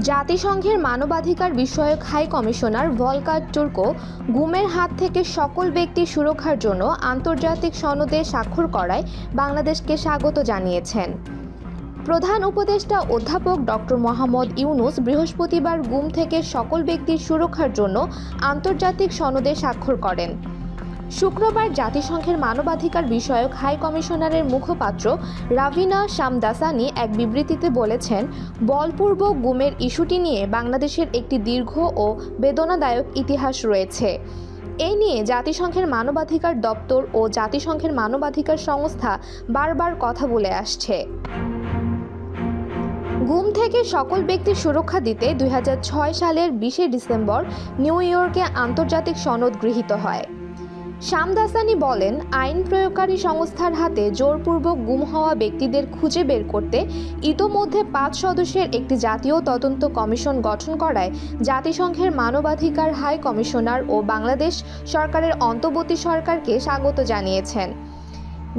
জাতিসংঘের মানবাধিকার বিষয়ক হাই কমিশনার ভলকার তুর্কো গুমের হাত থেকে সকল ব্যক্তির সুরক্ষার জন্য আন্তর্জাতিক সনদে স্বাক্ষর করায় বাংলাদেশকে স্বাগত জানিয়েছেন। প্রধান উপদেষ্টা অধ্যাপক ডক্টর মোহাম্মদ ইউনুস বৃহস্পতিবার গুম থেকে সকল ব্যক্তির সুরক্ষার জন্য আন্তর্জাতিক সনদে স্বাক্ষর করেন। শুক্রবার জাতিসংঘের মানবাধিকার বিষয়ক হাই কমিশনারের মুখপাত্র রাভিনা শামদাসানি এক বিবৃতিতে বলেছেন, বলপূর্বক গুমের ইস্যুটি নিয়ে বাংলাদেশের একটি দীর্ঘ ও বেদনাদায়ক ইতিহাস রয়েছে। এই নিয়ে জাতিসংঘের মানবাধিকার দপ্তর ও জাতিসংঘের মানবাধিকার সংস্থা বারবার কথা বলে আসছে। গুম থেকে সকল ব্যক্তির সুরক্ষা দিতে 2006 সালের 20 ডিসেম্বর নিউ ইয়র্কে আন্তর্জাতিক সনদ গৃহীত হয়। শামদাসানি বলেন, আইন প্রয়োগকারী সংস্থার হাতে জোরপূর্বক গুম হওয়া ব্যক্তিদের খুঁজে বের করতে ইতোমধ্যে 5 সদস্যের একটি জাতীয় তদন্ত কমিশন গঠন করায় জাতিসংঘের মানবাধিকার হাই কমিশনার ও বাংলাদেশ সরকারের অন্তর্বর্তী সরকারকে স্বাগত জানিয়েছেন।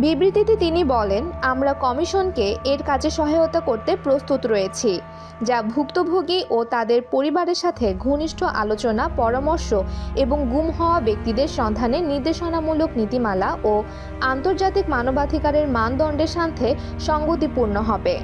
বিবৃতিতে তিনি বলেন, আমরা কমিশনকে এর কাজে সহায়তা করতে প্রস্তুত রয়েছি, যা ভুক্তভোগী ও তাদের পরিবারের সাথে ঘনিষ্ঠ আলোচনা, পরামর্শ এবং গুম হওয়া ব্যক্তিদের সন্ধানে নির্দেশনামূলক নীতিমালা ও আন্তর্জাতিক মানবাধিকারের মানদণ্ডের সাথে সঙ্গতিপূর্ণ হবে।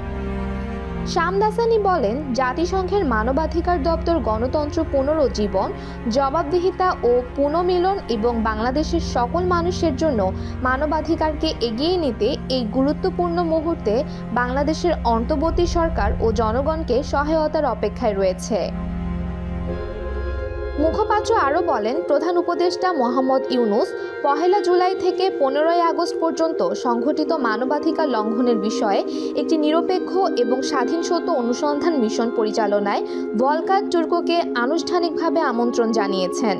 শামদাসানি বলেন, জাতিসংঘের মানবাধিকার দপ্তর গণতন্ত্র পুনরুজ্জীবন, জবাবদিহিতা ও পুনর্মিলন এবং বাংলাদেশের সকল মানুষের জন্য মানবাধিকারকে এগিয়ে নিতে এই গুরুত্বপূর্ণ মুহূর্তে বাংলাদেশের অন্তর্বর্তী সরকার ও জনগণকে সহায়তার অপেক্ষায় রয়েছে। মুখপাত্র আরও বলেন, প্রধান উপদেষ্টা মোহাম্মদ ইউনুস 1 জুলাই থেকে 15 আগস্ট পর্যন্ত সংঘটিত মানবাধিকার লঙ্ঘনের বিষয়ে একটি নিরপেক্ষ এবং স্বাধীন সত্য অনুসন্ধান মিশন পরিচালনায় ভলকার তুর্কোকে আনুষ্ঠানিকভাবে আমন্ত্রণ জানিয়েছেন।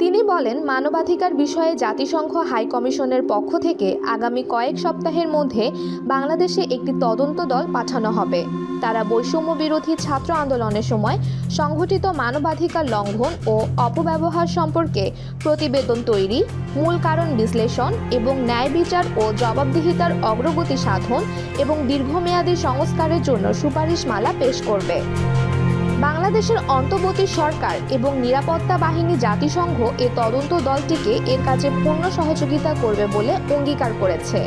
তিনি বলেন, মানবাধিকার বিষয়ে জাতিসংঘ হাই কমিশনের পক্ষ থেকে আগামী কয়েক সপ্তাহের মধ্যে বাংলাদেশে একটি তদন্ত দল পাঠানো হবে। তারা বৈষম্য বিরোধী ছাত্র আন্দোলনের সময় সংঘটিত মানবাধিকার লঙ্ঘন ও অপব্যবহার সম্পর্কে প্রতিবেদন তৈরি, মূল কারণ বিশ্লেষণ এবং ন্যায় বিচার ও জবাবদিহিতার অগ্রগতি সাধন এবং দীর্ঘমেয়াদী সংস্কারের জন্য সুপারিশমালা পেশ করবে। বাংলাদেশের অন্তর্বর্তী সরকার এবং নিরাপত্তা বাহিনী জাতিসংঘ এ তদন্ত দলটিকে এর কাজে পূর্ণ সহযোগিতা করবে বলে অঙ্গীকার করেছে।